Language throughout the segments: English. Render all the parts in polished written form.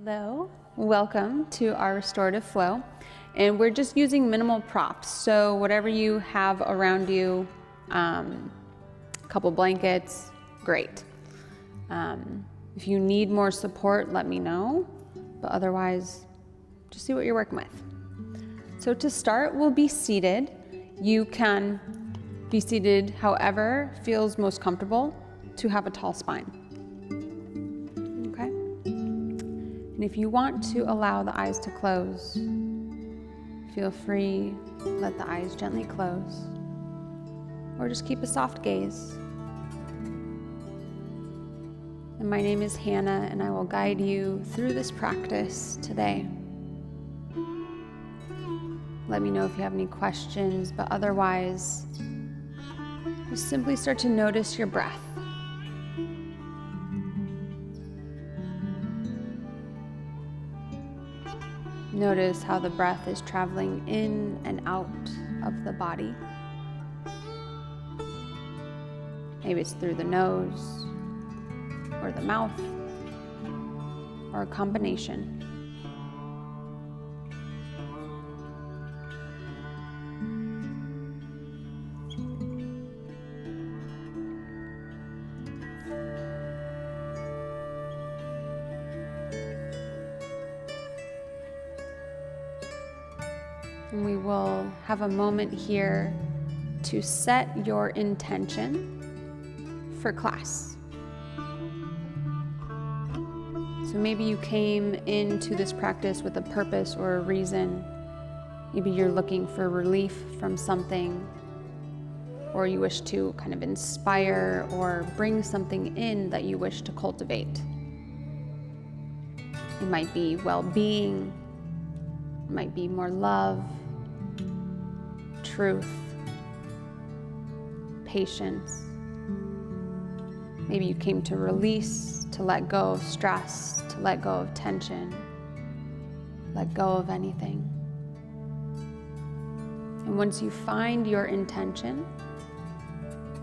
Hello, welcome to our restorative flow, and we're just using minimal props. So whatever you have around you, a couple blankets, great. If you need more support, let me know, but otherwise, just see what you're working with. So to start, we'll be seated. You can be seated however feels most comfortable to have a tall spine. Okay? And if you want to allow the eyes to close, feel free, let the eyes gently close, or just keep a soft gaze. And my name is Hannah, and I will guide you through this practice today. Let me know if you have any questions, but otherwise, just simply start to notice your breath. Notice how the breath is traveling in and out of the body. Maybe it's through the nose, or the mouth, or a combination. And we will have a moment here to set your intention for class. So maybe you came into this practice with a purpose or a reason. Maybe you're looking for relief from something, or you wish to kind of inspire or bring something in that you wish to cultivate. It might be well-being, it might be more love, truth, patience. Maybe you came to release, to let go of stress, to let go of tension, let go of anything. And once you find your intention,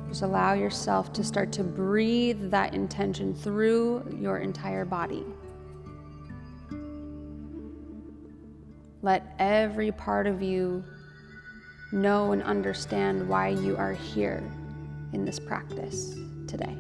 just allow yourself to start to breathe that intention through your entire body. Let every part of you know and understand why you are here in this practice today.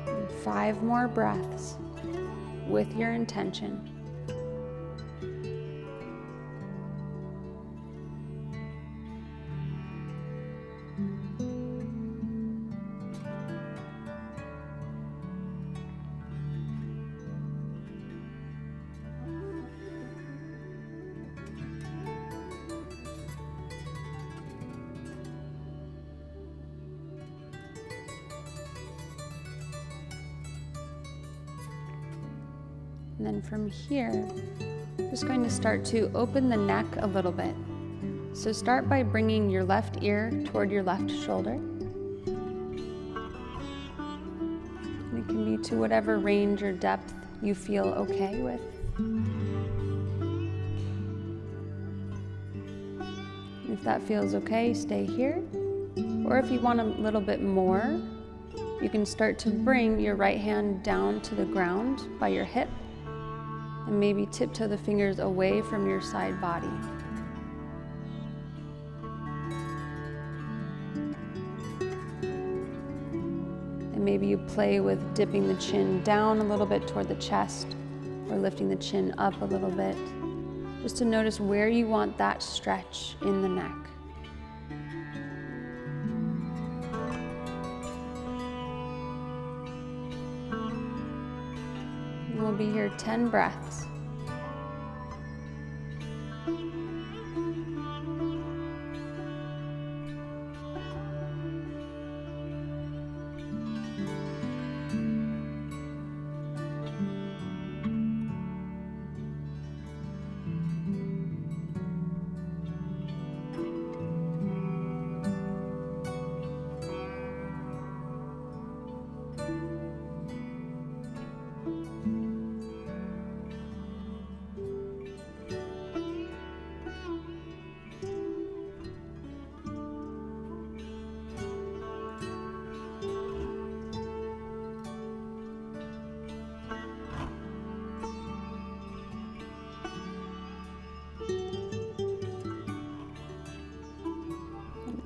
And 5 more breaths with your intention. And then from here, just going to start to open the neck a little bit. So start by bringing your left ear toward your left shoulder. And it can be to whatever range or depth you feel okay with. If that feels okay, stay here. Or if you want a little bit more, you can start to bring your right hand down to the ground by your hip, and maybe tiptoe the fingers away from your side body. And maybe you play with dipping the chin down a little bit toward the chest, or lifting the chin up a little bit, just to notice where you want that stretch in the neck. And we'll be here 10 breaths.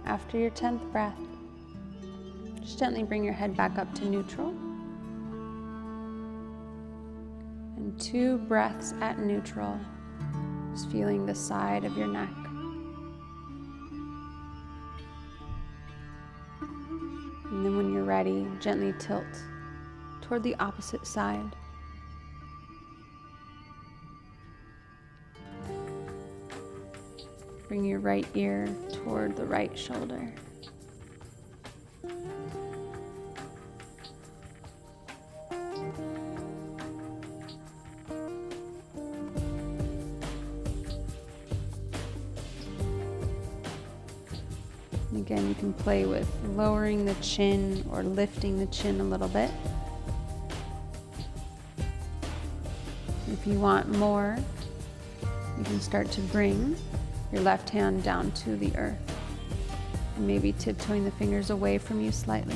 After your 10th breath, just gently bring your head back up to neutral. And 2 breaths at neutral, just feeling the side of your neck. And then when you're ready, gently tilt toward the opposite side. Bring your right ear toward the right shoulder. And again, you can play with lowering the chin or lifting the chin a little bit. If you want more, you can start to bring your left hand down to the earth, and maybe tiptoeing the fingers away from you slightly.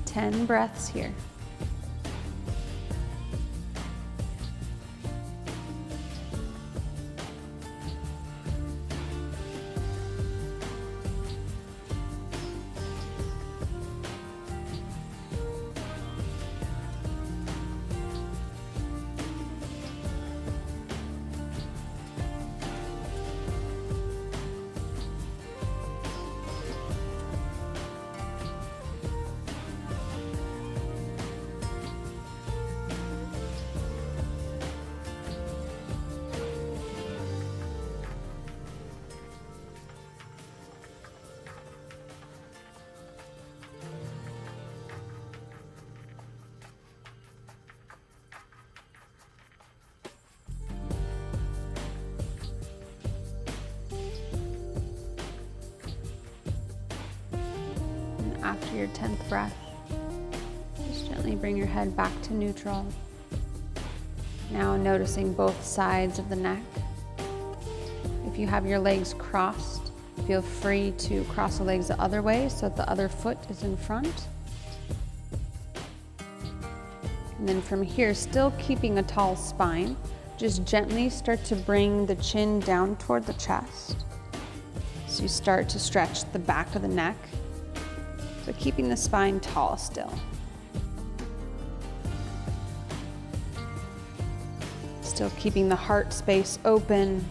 Ten breaths here. After your 10th breath, just gently bring your head back to neutral. Now noticing both sides of the neck. If you have your legs crossed, feel free to cross the legs the other way so that the other foot is in front. And then from here, still keeping a tall spine, just gently start to bring the chin down toward the chest. So you start to stretch the back of the neck, but keeping the spine tall still. Still keeping the heart space open,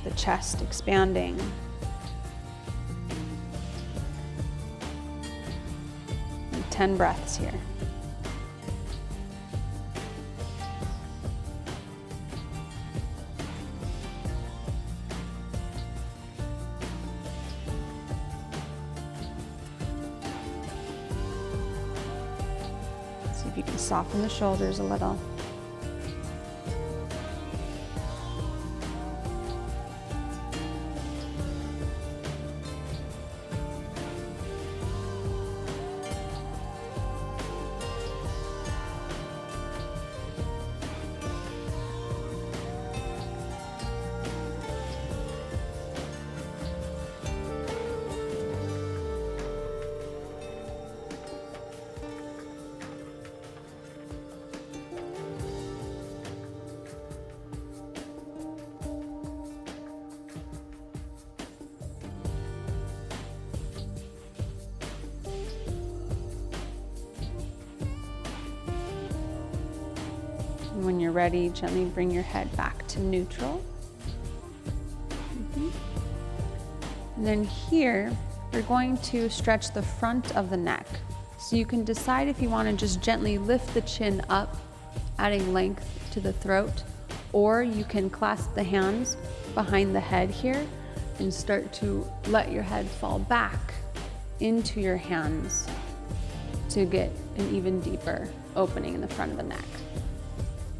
the chest expanding. And 10 breaths here. See if you can soften the shoulders a little. And when you're ready, gently bring your head back to neutral. And then here, we're going to stretch the front of the neck. So you can decide if you want to just gently lift the chin up, adding length to the throat, or you can clasp the hands behind the head here and start to let your head fall back into your hands to get an even deeper opening in the front of the neck.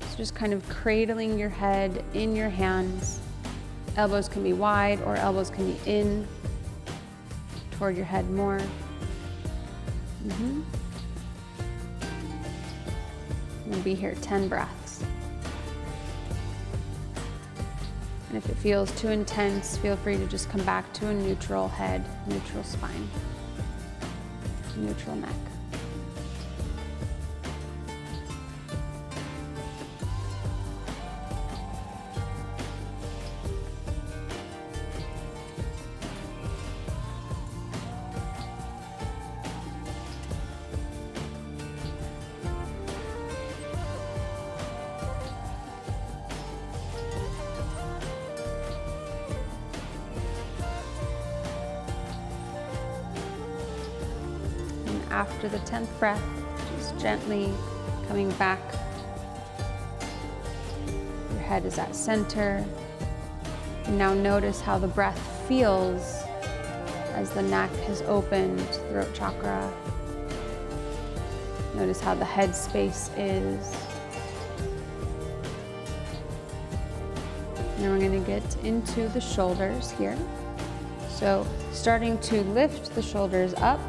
So just kind of cradling your head in your hands. Elbows can be wide or elbows can be in toward your head more. We'll be here 10 breaths. And if it feels too intense, feel free to just come back to a neutral head, neutral spine, neutral neck. after the 10th breath, just gently coming back. Your head is at center. And now notice how the breath feels as the neck has opened, throat chakra. Notice how the head space is. Now we're going to get into the shoulders here. So starting to lift the shoulders up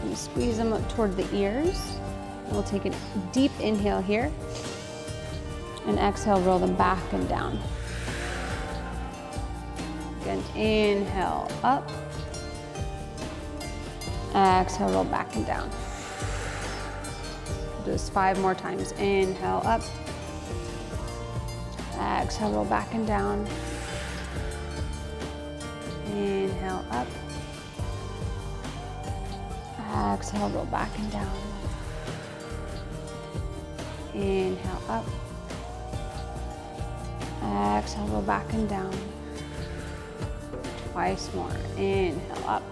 and squeeze them up toward the ears. And we'll take a deep inhale here and exhale, roll them back and down. Again, inhale up. Exhale, roll back and down. Do this 5 more times. Inhale up. Exhale, roll back and down. Inhale up. Exhale, roll back and down. Inhale up. Exhale, roll back and down. Twice more. Inhale up.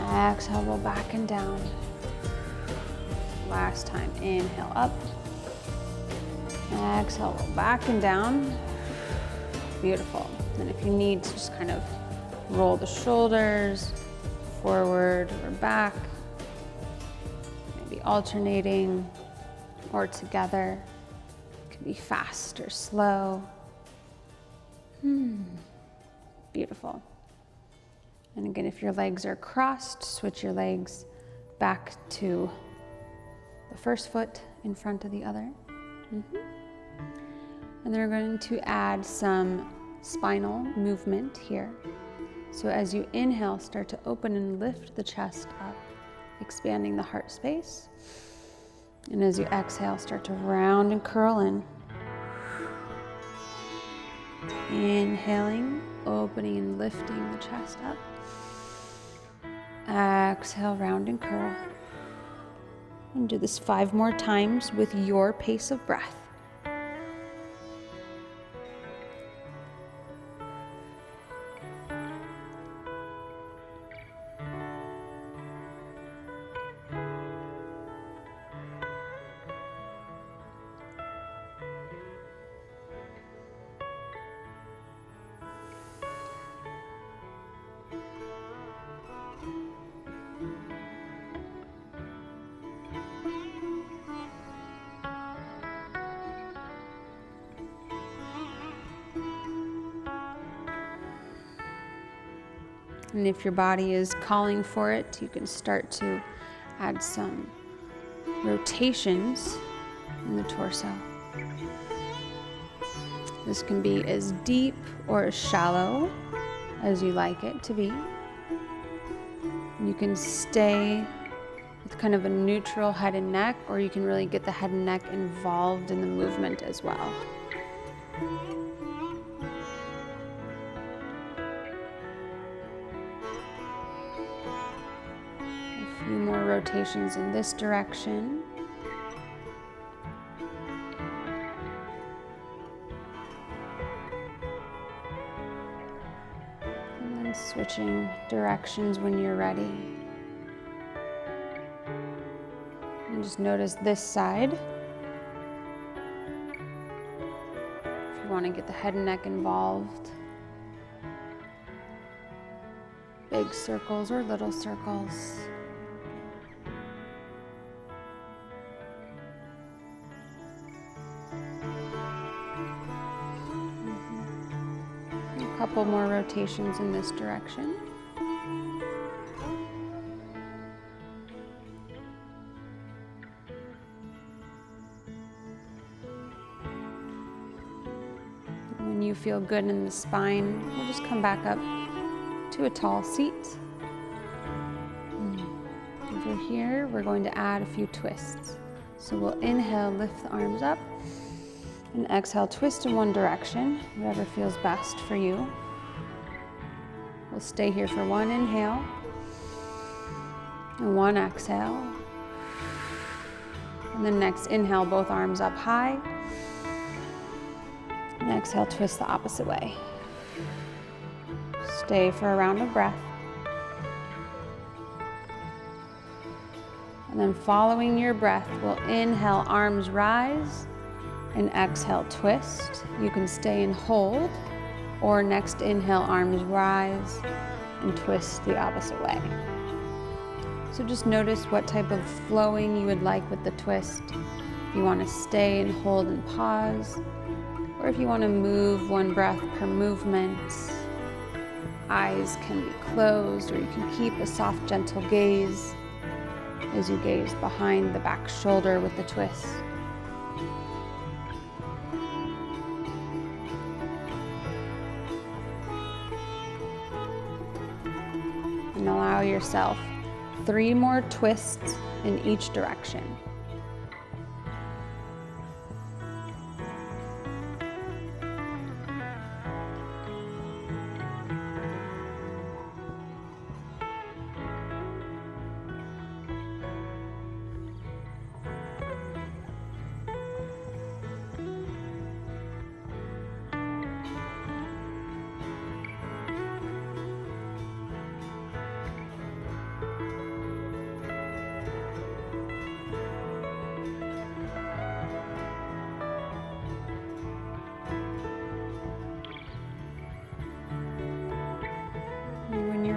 Exhale, roll back and down. Last time. Inhale up. Exhale, roll back and down. Beautiful. And if you need to just kind of roll the shoulders forward or back, maybe alternating or together. It can be fast or slow. Beautiful. And again, if your legs are crossed, switch your legs back to the first foot in front of the other. And then we're going to add some spinal movement here. So as you inhale, start to open and lift the chest up, expanding the heart space. And as you exhale, start to round and curl in. Inhaling, opening and lifting the chest up. Exhale, round and curl. And do this 5 more times with your pace of breath. And if your body is calling for it, you can start to add some rotations in the torso. This can be as deep or as shallow as you like it to be. You can stay with kind of a neutral head and neck, or you can really get the head and neck involved in the movement as well. A few more rotations in this direction. And then switching directions when you're ready. And just notice this side. If you want to get the head and neck involved. Big circles or little circles. A couple more rotations in this direction. When you feel good in the spine, we'll just come back up to a tall seat. Over here, we're going to add a few twists. So we'll inhale, lift the arms up, and exhale, twist in one direction, whatever feels best for you. We'll stay here for one inhale and one exhale. And then next inhale, both arms up high. And exhale, twist the opposite way. Stay for a round of breath. And then following your breath, we'll inhale, arms rise, and exhale, twist. You can stay and hold, or next inhale, arms rise, and twist the opposite way. So just notice what type of flowing you would like with the twist. If you want to stay and hold and pause, or if you want to move one breath per movement. Eyes can be closed, or you can keep a soft, gentle gaze as you gaze behind the back shoulder with the twist. And allow yourself 3 more twists in each direction.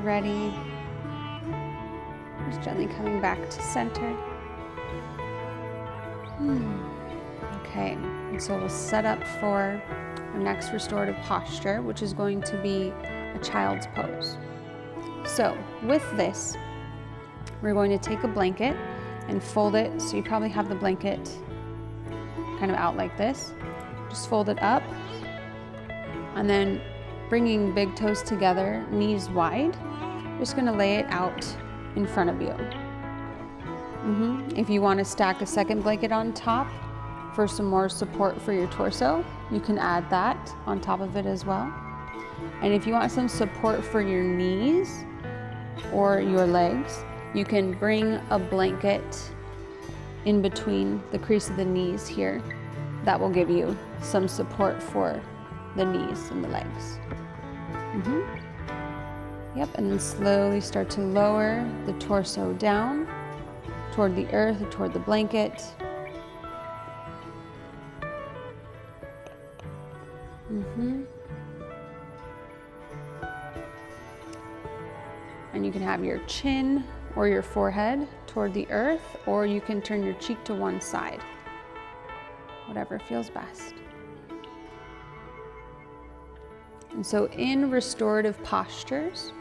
Ready, just gently coming back to center. Okay, and so we'll set up for our next restorative posture, which is going to be a child's pose. So with this, we're going to take a blanket and fold it, so you probably have the blanket kind of out like this. Just fold it up, and then bringing big toes together, knees wide. Just gonna lay it out in front of you. If you want to stack a second blanket on top for some more support for your torso, you can add that on top of it as well. And if you want some support for your knees or your legs, you can bring a blanket in between the crease of the knees here. That will give you some support for the knees and the legs. Yep, and then slowly start to lower the torso down toward the earth, or toward the blanket. And you can have your chin or your forehead toward the earth, or you can turn your cheek to one side, whatever feels best. And so in restorative postures,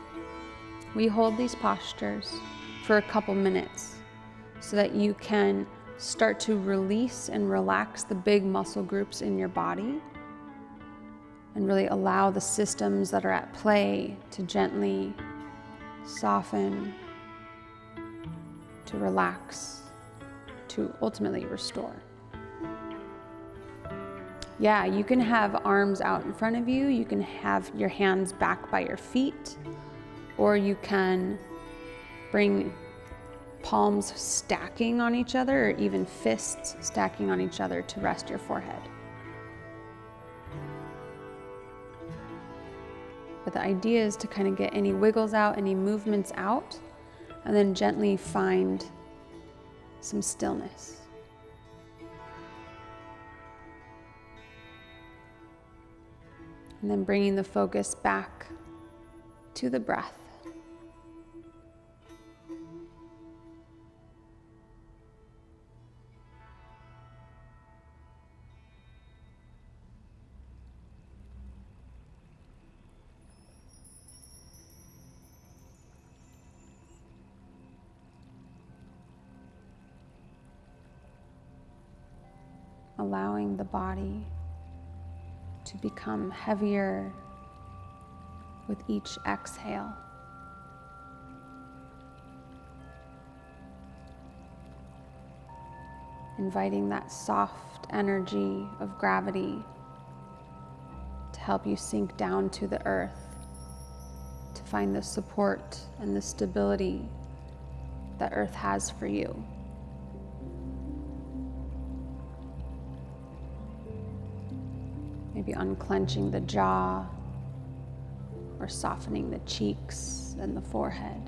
we hold these postures for a couple minutes so that you can start to release and relax the big muscle groups in your body and really allow the systems that are at play to gently soften, to relax, to ultimately restore. Yeah, you can have arms out in front of you, you can have your hands back by your feet, or you can bring palms stacking on each other, or even fists stacking on each other to rest your forehead. But the idea is to kind of get any wiggles out, any movements out, and then gently find some stillness. And then bringing the focus back to the breath. Allowing the body to become heavier with each exhale. Inviting that soft energy of gravity to help you sink down to the earth, to find the support and the stability that earth has for you. Maybe unclenching the jaw or softening the cheeks and the forehead.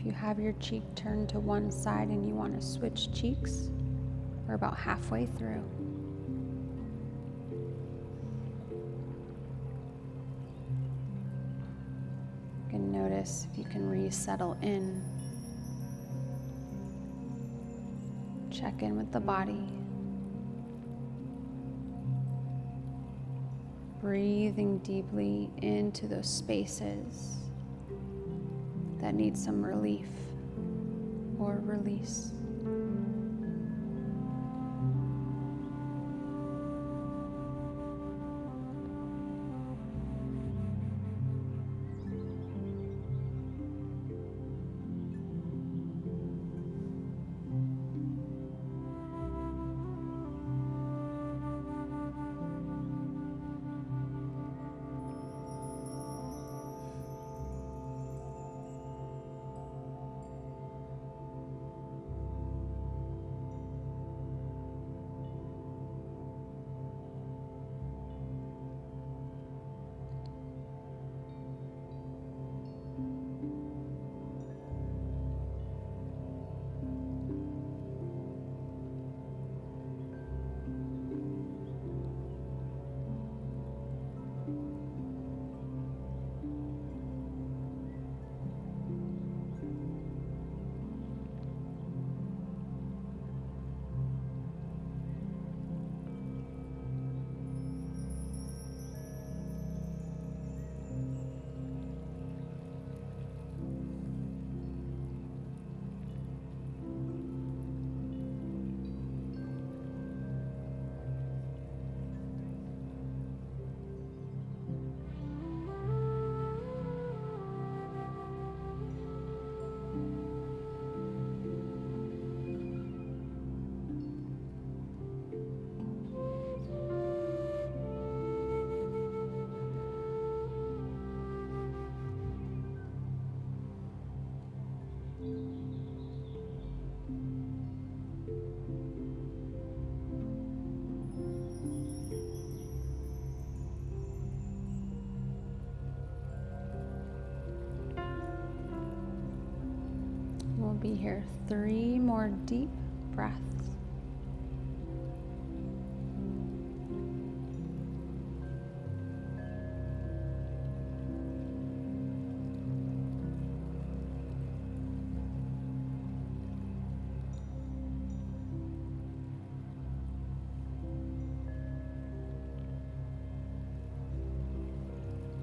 If you have your cheek turned to one side and you want to switch cheeks, we're about halfway through. You can notice if you can resettle in. Check in with the body. Breathing deeply into those spaces that need some relief or release. We'll be here 3 more deep breaths.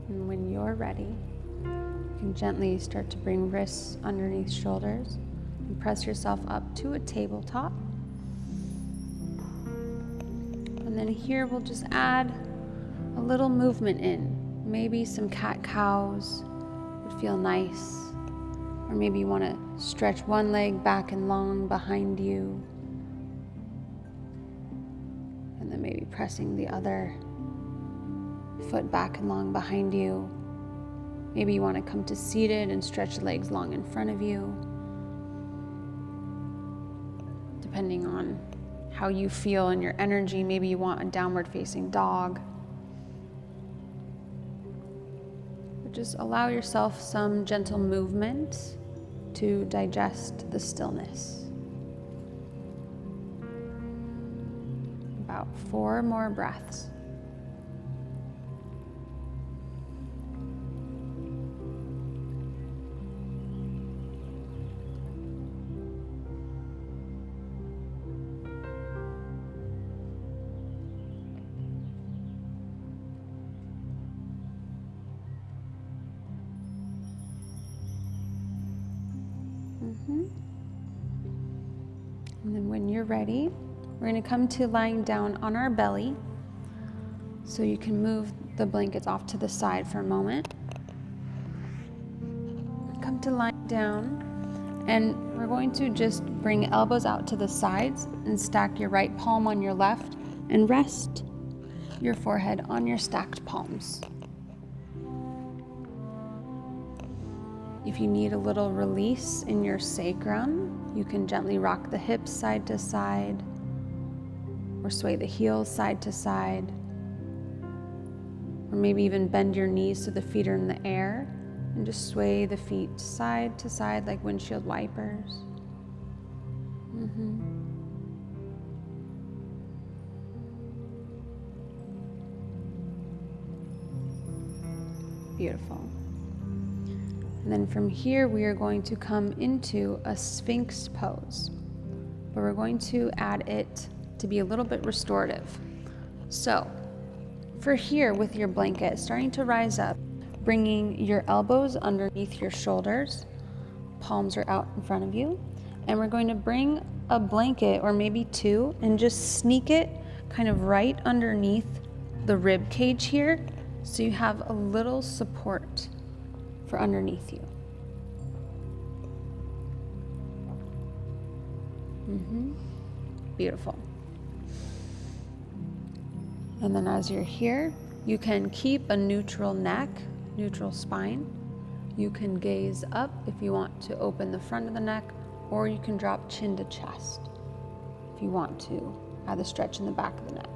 And when you're ready, you can gently start to bring wrists underneath shoulders and press yourself up to a tabletop. And then here we'll just add a little movement in. Maybe some cat-cows would feel nice. Or maybe you want to stretch one leg back and long behind you. And then maybe pressing the other foot back and long behind you. Maybe you want to come to seated and stretch the legs long in front of you. Depending on how you feel and your energy, maybe you want a downward facing dog. But just allow yourself some gentle movement to digest the stillness. About 4 more breaths. And then when you're ready, we're going to come to lying down on our belly. So you can move the blankets off to the side for a moment. Come to lying down, and we're going to just bring elbows out to the sides and stack your right palm on your left and rest your forehead on your stacked palms. If you need a little release in your sacrum, you can gently rock the hips side to side or sway the heels side to side, or maybe even bend your knees so the feet are in the air And just sway the feet side to side like windshield wipers. Beautiful. And then from here, we are going to come into a Sphinx pose, but we're going to add it to be a little bit restorative. So for here, with your blanket starting to rise up, bringing your elbows underneath your shoulders, palms are out in front of you, and we're going to bring a blanket or maybe two and just sneak it kind of right underneath the rib cage here, so you have a little support for underneath you. Beautiful. And then as you're here, you can keep a neutral neck, neutral spine. You can gaze up if you want to open the front of the neck, or you can drop chin to chest if you want to add the stretch in the back of the neck.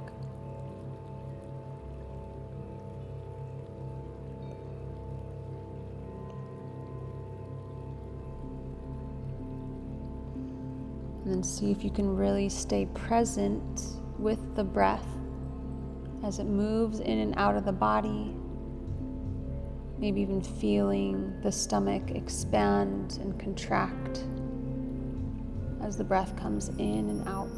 And then see if you can really stay present with the breath as it moves in and out of the body. Maybe even feeling the stomach expand and contract as the breath comes in and out.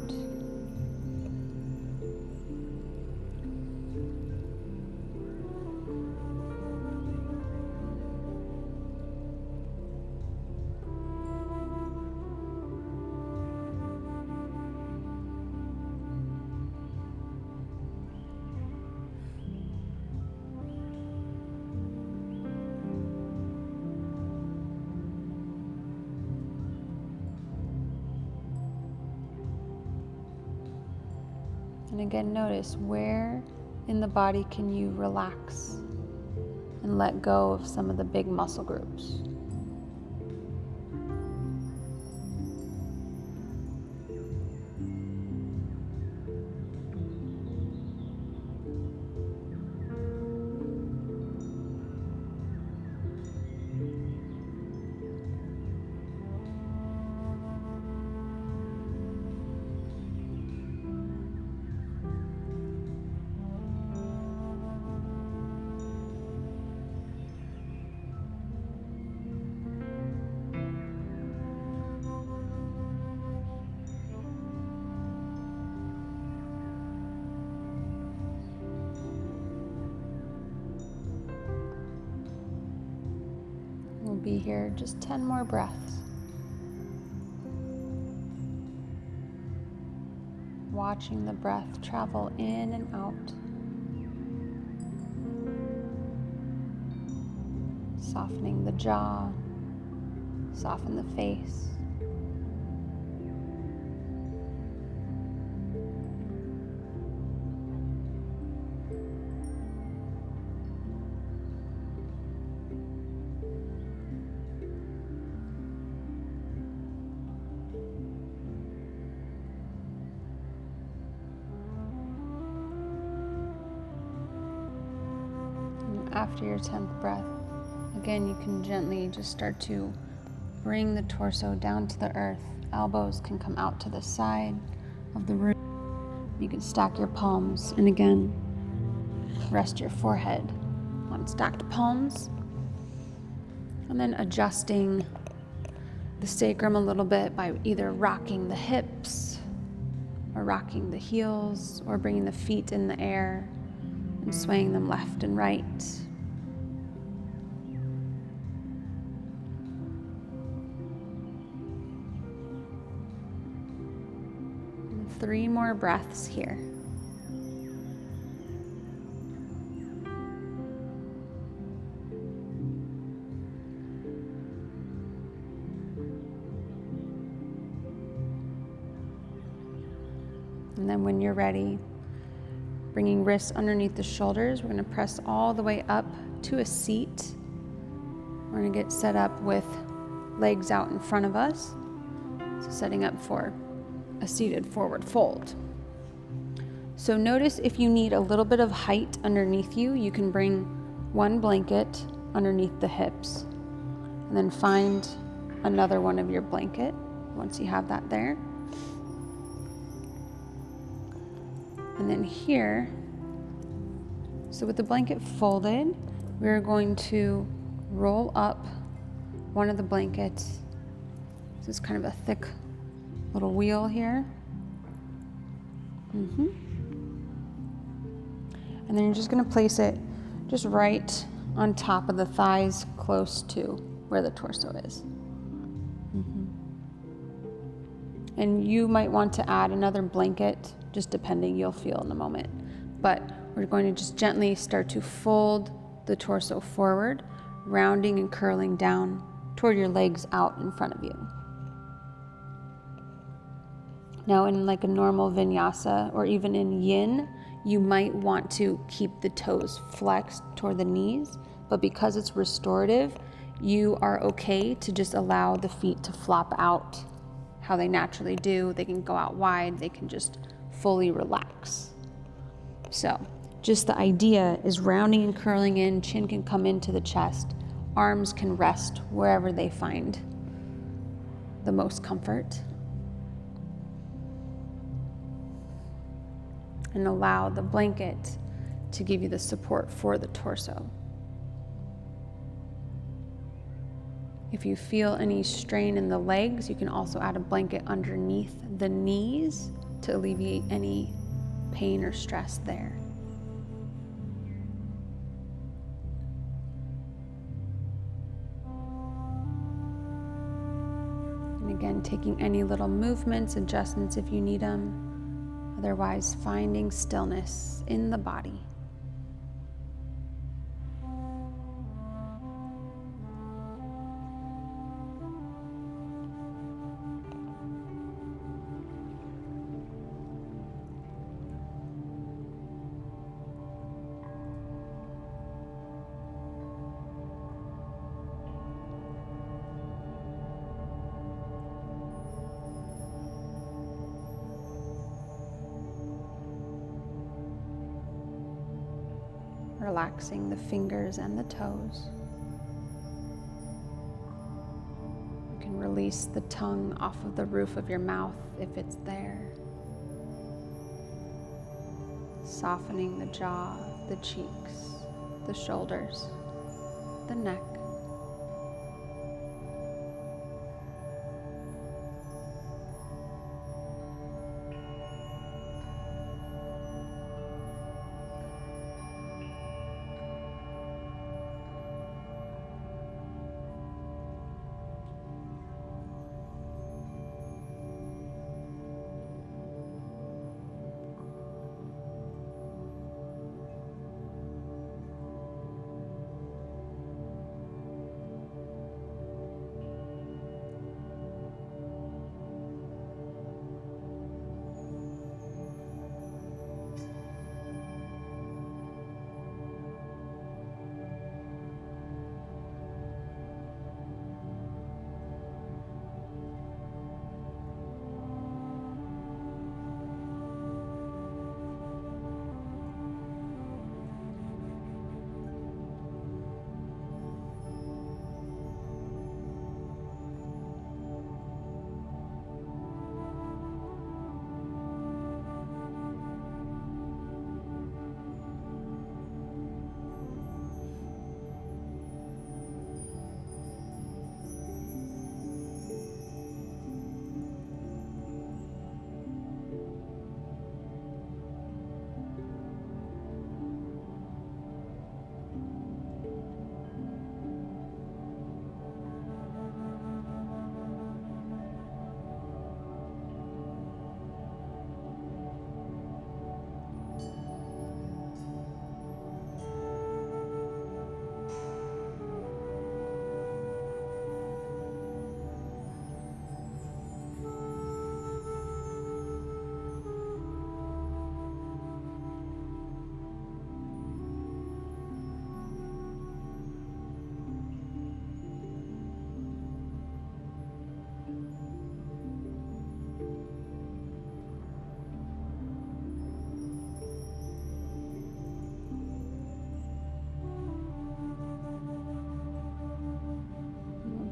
And again, notice where in the body can you relax and let go of some of the big muscle groups. We'll be here just 10 more breaths. Watching the breath travel in and out. Softening the jaw, soften the face. After your 10th breath, again, you can gently just start to bring the torso down to the earth. Elbows can come out to the side of the room. You can stack your palms, and again, rest your forehead on stacked palms. And then adjusting the sacrum a little bit by either rocking the hips or rocking the heels or bringing the feet in the air and swaying them left and right. 3 more breaths here. And then when you're ready, bringing wrists underneath the shoulders, we're going to press all the way up to a seat. We're going to get set up with legs out in front of us. So setting up for a seated forward fold. So notice if you need a little bit of height underneath you, you can bring one blanket underneath the hips. And then find another one of your blanket once you have that there. And then here, so with the blanket folded, we're going to roll up one of the blankets. This is kind of a thick little wheel here. And then you're just going to place it just right on top of the thighs, close to where the torso is. And you might want to add another blanket, just depending, you'll feel in a moment. But we're going to just gently start to fold the torso forward, rounding and curling down toward your legs out in front of you. Now in like a normal vinyasa or even in yin, you might want to keep the toes flexed toward the knees, but because it's restorative, you are okay to just allow the feet to flop out how they naturally do. They can go out wide, they can just fully relax. So just the idea is rounding and curling in, chin can come into the chest, arms can rest wherever they find the most comfort. And allow the blanket to give you the support for the torso. If you feel any strain in the legs, you can also add a blanket underneath the knees to alleviate any pain or stress there. And again, taking any little movements, adjustments if you need them. Otherwise, finding stillness in the body. Relaxing the fingers and the toes. You can release the tongue off of the roof of your mouth if it's there. Softening the jaw, the cheeks, the shoulders, the neck.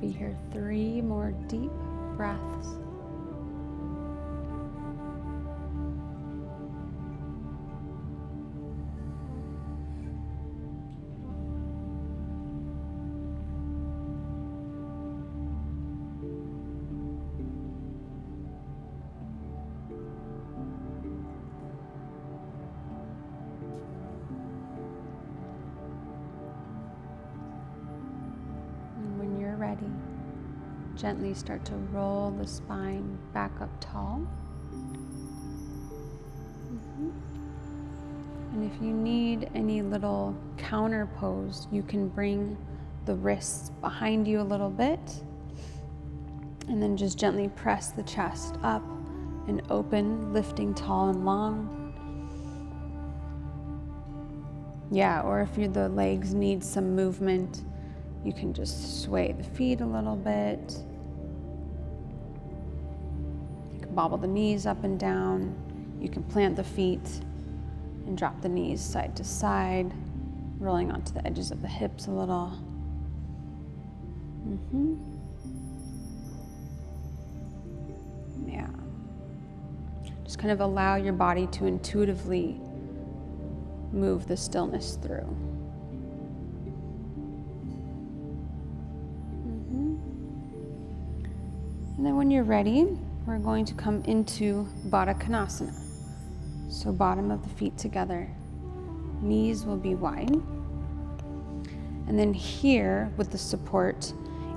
be here. 3 more deep breaths. When you're ready, gently start to roll the spine back up tall. And if you need any little counter pose, you can bring the wrists behind you a little bit and then just gently press the chest up and open, lifting tall and long. Yeah, or if the legs need some movement, you can just sway the feet a little bit. You can bobble the knees up and down. You can plant the feet and drop the knees side to side, rolling onto the edges of the hips a little. Yeah. Just kind of allow your body to intuitively move the stillness through. And then when you're ready, we're going to come into Baddha Konasana. So bottom of the feet together, knees will be wide. And then here with the support,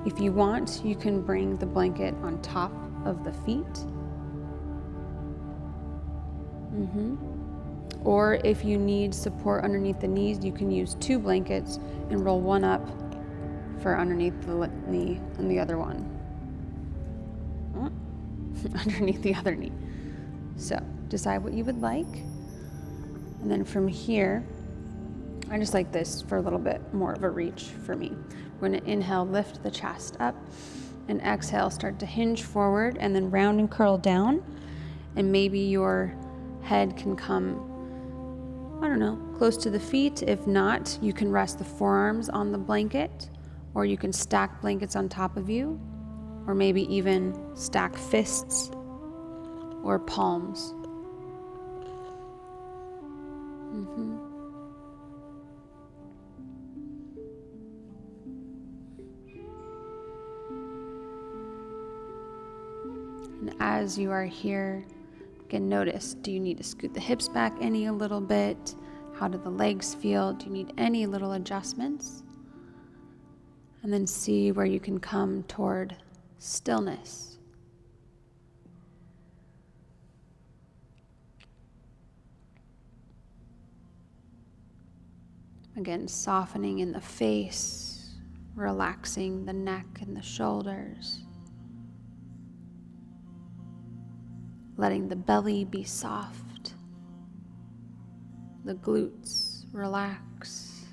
if you want, you can bring the blanket on top of the feet. Or if you need support underneath the knees, you can use 2 blankets and roll one up for underneath the knee and the other one underneath the other knee. So decide what you would like. And then from here, I just like this for a little bit more of a reach for me. We're gonna inhale, lift the chest up, and exhale, start to hinge forward and then round and curl down. And maybe your head can come, I don't know, close to the feet. If not, you can rest the forearms on the blanket, or you can stack blankets on top of you, or maybe even stack fists or palms. And as you are here, again, notice, do you need to scoot the hips back any a little bit? How do the legs feel? Do you need any little adjustments? And then see where you can come toward stillness. Again, softening in the face, relaxing the neck and the shoulders. Letting the belly be soft, the glutes relax.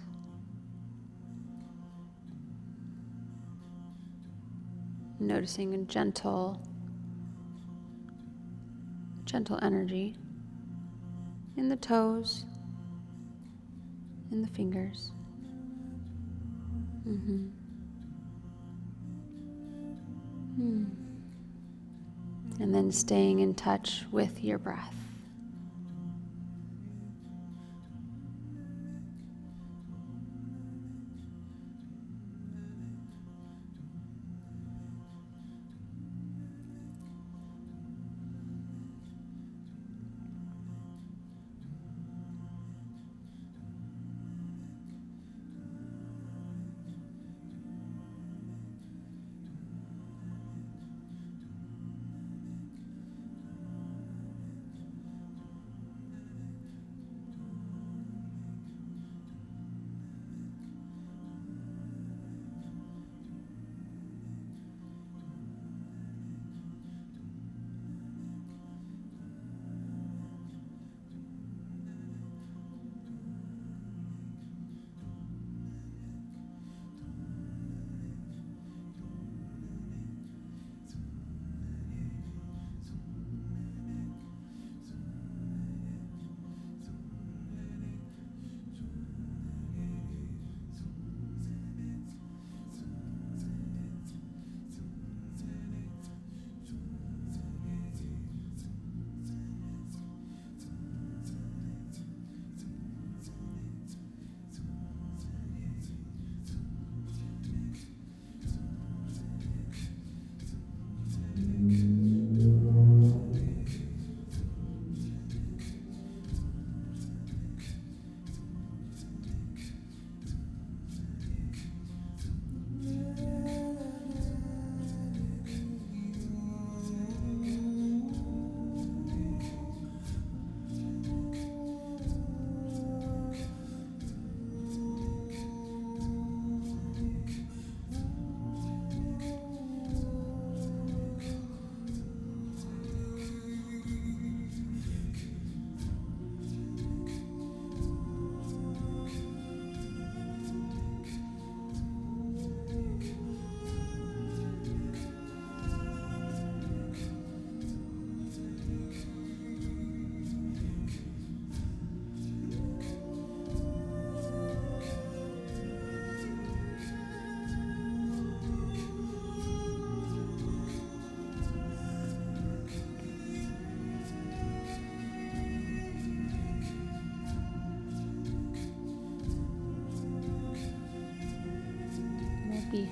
Noticing a gentle energy in the toes, in the fingers. And then staying in touch with your breath.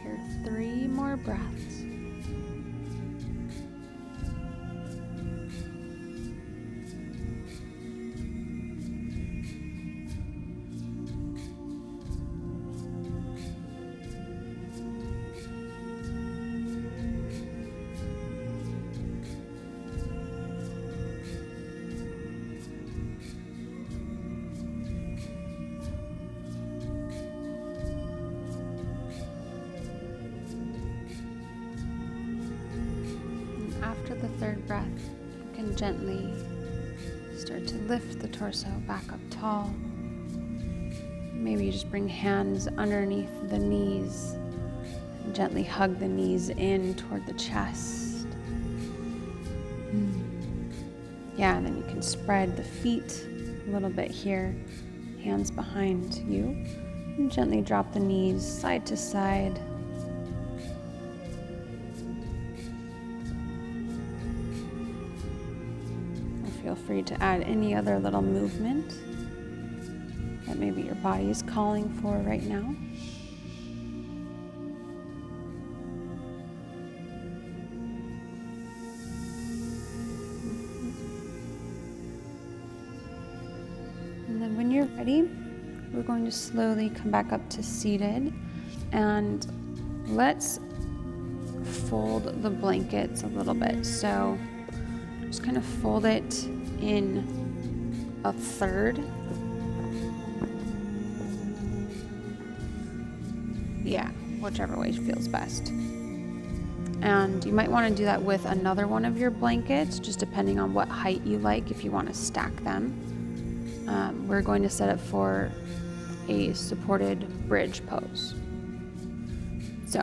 here. 3 more breaths. After the 3rd breath, you can gently start to lift the torso back up tall. Maybe you just bring hands underneath the knees and gently hug the knees in toward the chest. Yeah, and then you can spread the feet a little bit here, hands behind you, and gently drop the knees side to side. Feel free to add any other little movement that maybe your body is calling for right now. And then when you're ready, we're going to slowly come back up to seated, and let's fold the blankets a little bit. So just kind of fold it in a third. Yeah, whichever way feels best. And you might want to do that with another one of your blankets, just depending on what height you like, if you want to stack them. We're going to set it for a supported bridge pose. So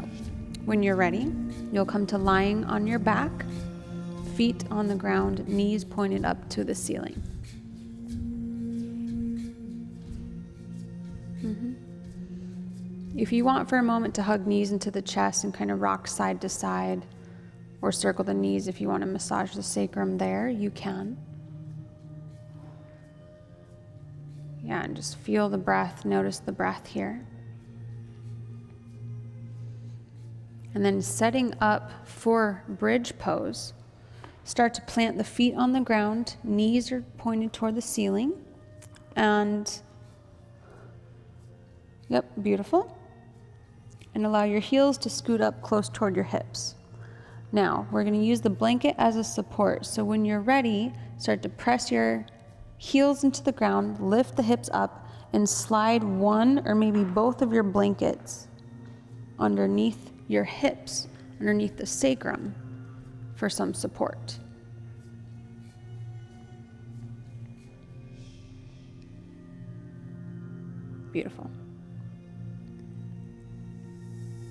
when you're ready, you'll come to lying on your back, feet on the ground, knees pointed up to the ceiling. If you want for a moment to hug knees into the chest and kind of rock side to side, or circle the knees if you want to massage the sacrum there, you can. Yeah, and just feel the breath, notice the breath here. And then setting up for bridge pose, start to plant the feet on the ground, knees are pointed toward the ceiling, and yep, beautiful. And allow your heels to scoot up close toward your hips. Now, we're going to use the blanket as a support. So when you're ready, start to press your heels into the ground, lift the hips up, and slide one or maybe both of your blankets underneath your hips, underneath the sacrum, for some support. Beautiful.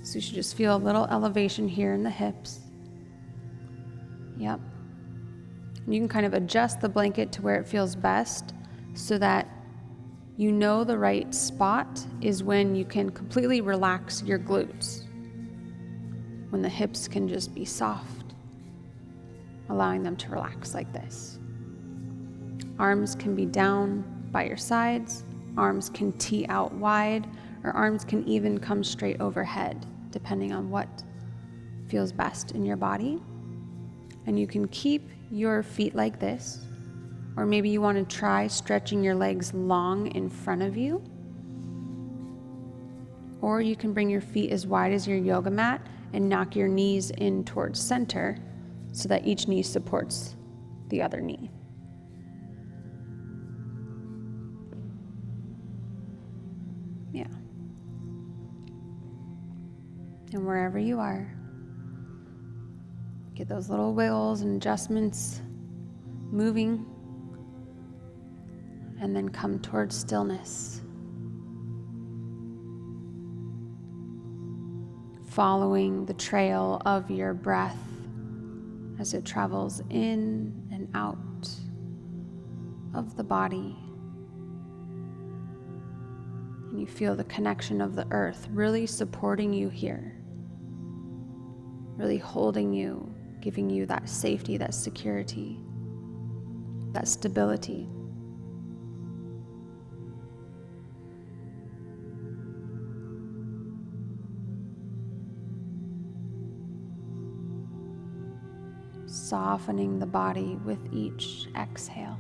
So you should just feel a little elevation here in the hips. Yep. And you can kind of adjust the blanket to where it feels best so that you know the right spot is when you can completely relax your glutes, when the hips can just be soft, allowing them to relax like this. Arms can be down by your sides, arms can tee out wide, or arms can even come straight overhead, depending on what feels best in your body. And you can keep your feet like this, or maybe you want to try stretching your legs long in front of you. Or you can bring your feet as wide as your yoga mat and knock your knees in towards center so that each knee supports the other knee. Yeah. And wherever you are, get those little wiggles and adjustments moving, and then come towards stillness. Following the trail of your breath as it travels in and out of the body. And you feel the connection of the earth really supporting you here, really holding you, giving you that safety, that security, that stability. softening the body with each exhale.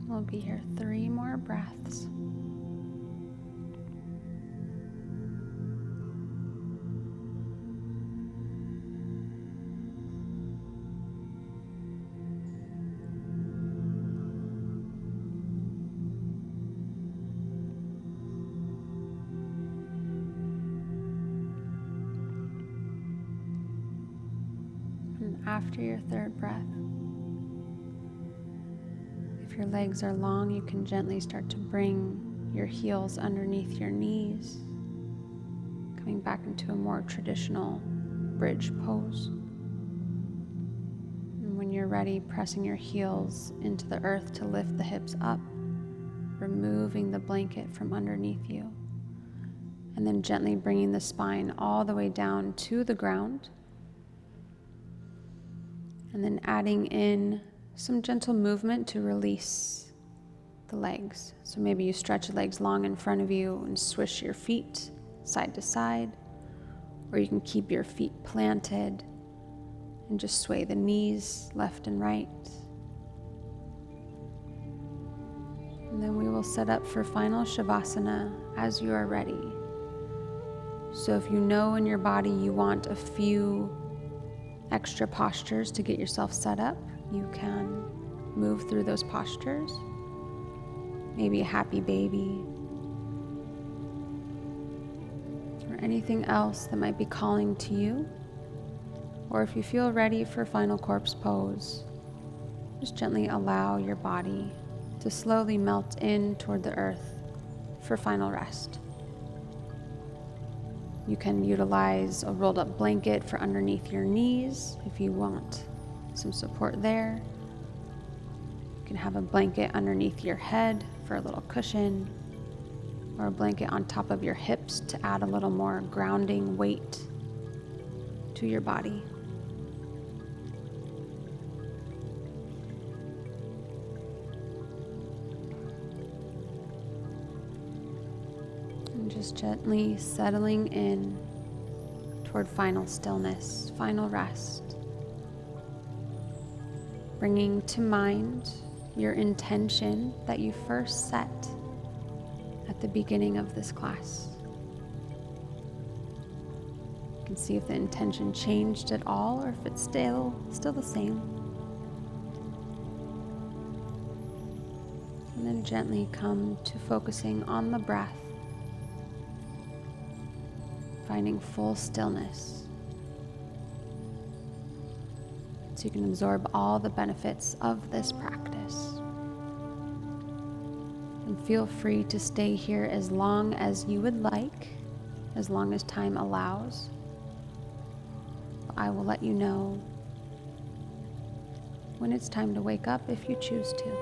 We'll be here 3 more breaths. And after your 3rd breath, if your legs are long, you can gently start to bring your heels underneath your knees, coming back into a more traditional bridge pose. And when you're ready, pressing your heels into the earth to lift the hips up, removing the blanket from underneath you, and then gently bringing the spine all the way down to the ground, and then adding in some gentle movement to release the legs. So maybe you stretch the legs long in front of you and swish your feet side to side, or you can keep your feet planted and just sway the knees left and right. And then we will set up for final Shavasana as you are ready. So if you know in your body you want a few extra postures to get yourself set up, you can move through those postures. Maybe a happy baby, or anything else that might be calling to you. Or if you feel ready for final corpse pose, just gently allow your body to slowly melt in toward the earth for final rest. You can utilize a rolled up blanket for underneath your knees if you want some support there. You can have a blanket underneath your head for a little cushion, or a blanket on top of your hips to add a little more grounding weight to your body. And just gently settling in toward final stillness, final rest. bringing to mind your intention that you first set at the beginning of this class. You can see if the intention changed at all or if it's still the same. And then gently come to focusing on the breath, finding full stillness, so you can absorb all the benefits of this practice. And feel free to stay here as long as you would like, as long as time allows. I will let you know when it's time to wake up if you choose to.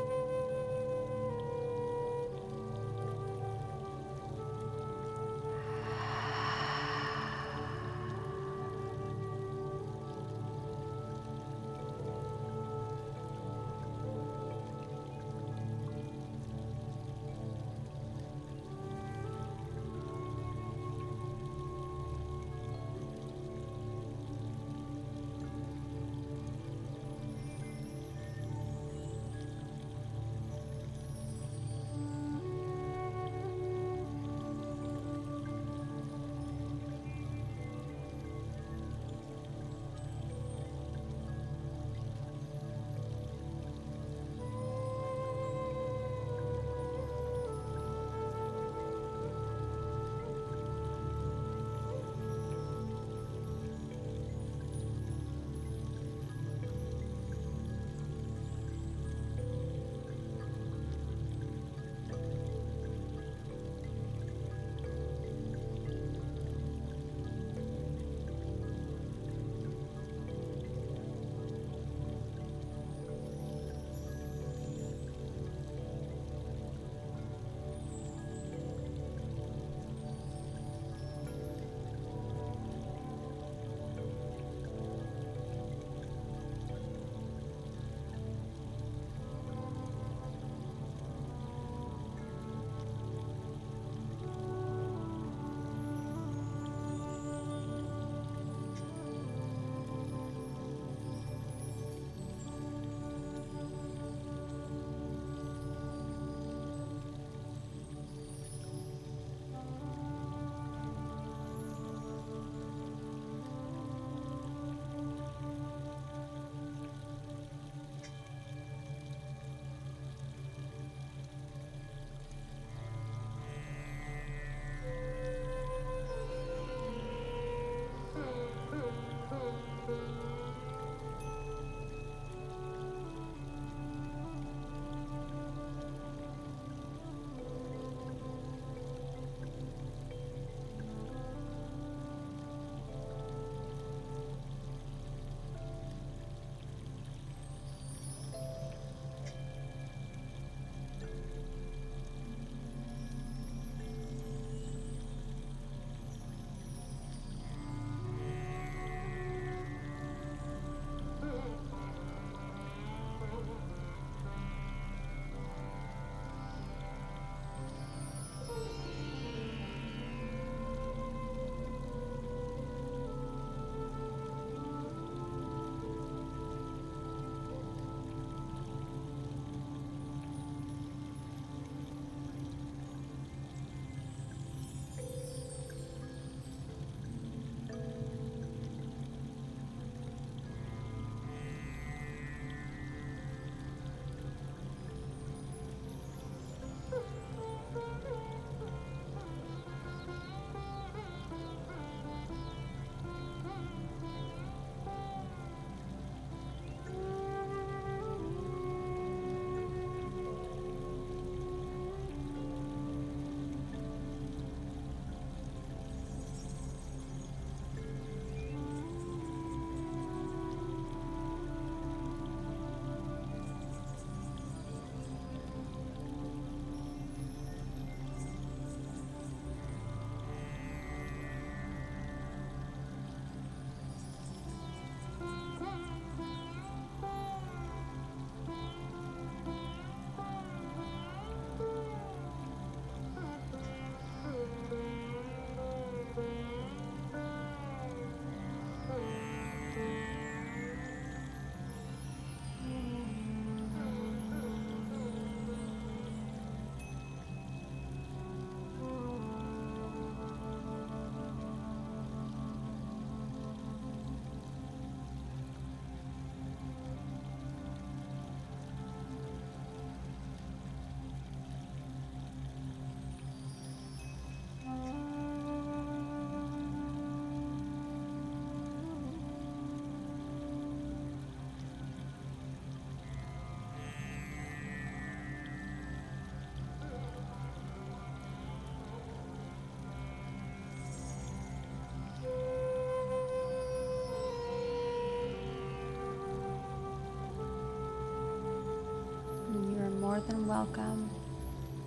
more than welcome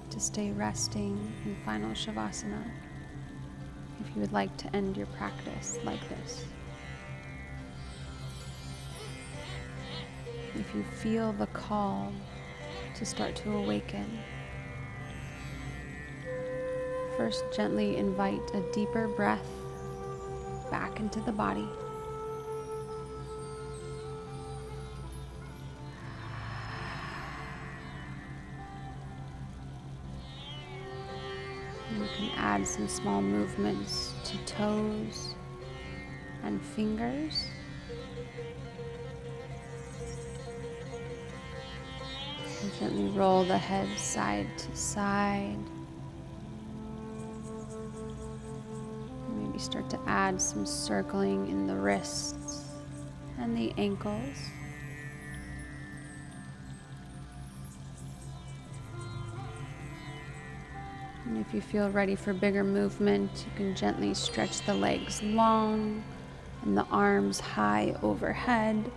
to stay resting in final Shavasana if you would like to end your practice like this. If you feel the call to start to awaken, first gently invite a deeper breath back into the body. You can add some small movements to toes and fingers. And gently roll the head side to side. Maybe start to add some circling in the wrists and the ankles. And if you feel ready for bigger movement, you can gently stretch the legs long and the arms high overhead.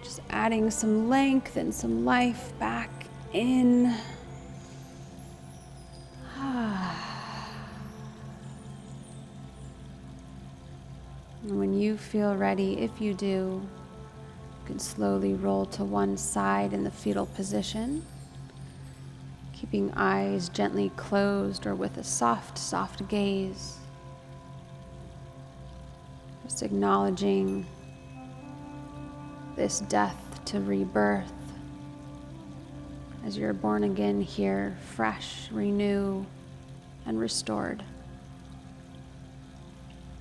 Just adding some length and some life back in. And when you feel ready, if you do, you can slowly roll to one side in the fetal position, keeping eyes gently closed or with a soft, soft gaze. Just acknowledging this death to rebirth as you're born again here, fresh, renewed, and restored.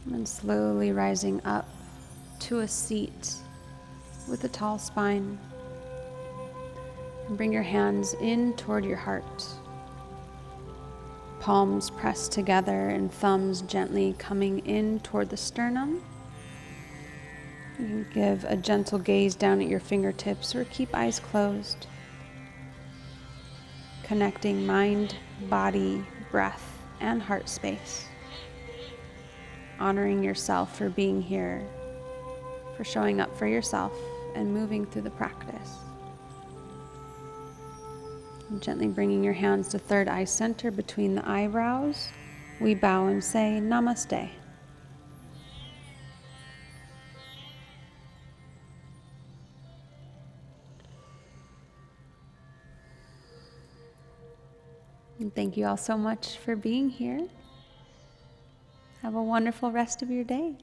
And then slowly rising up to a seat with a tall spine. And bring your hands in toward your heart. Palms pressed together and thumbs gently coming in toward the sternum. You can give a gentle gaze down at your fingertips or keep eyes closed. Connecting mind, body, breath, and heart space. Honoring yourself for being here, for showing up for yourself and moving through the practice. And gently bringing your hands to third eye center between the eyebrows, we bow and say Namaste. And thank you all so much for being here. Have a wonderful rest of your day.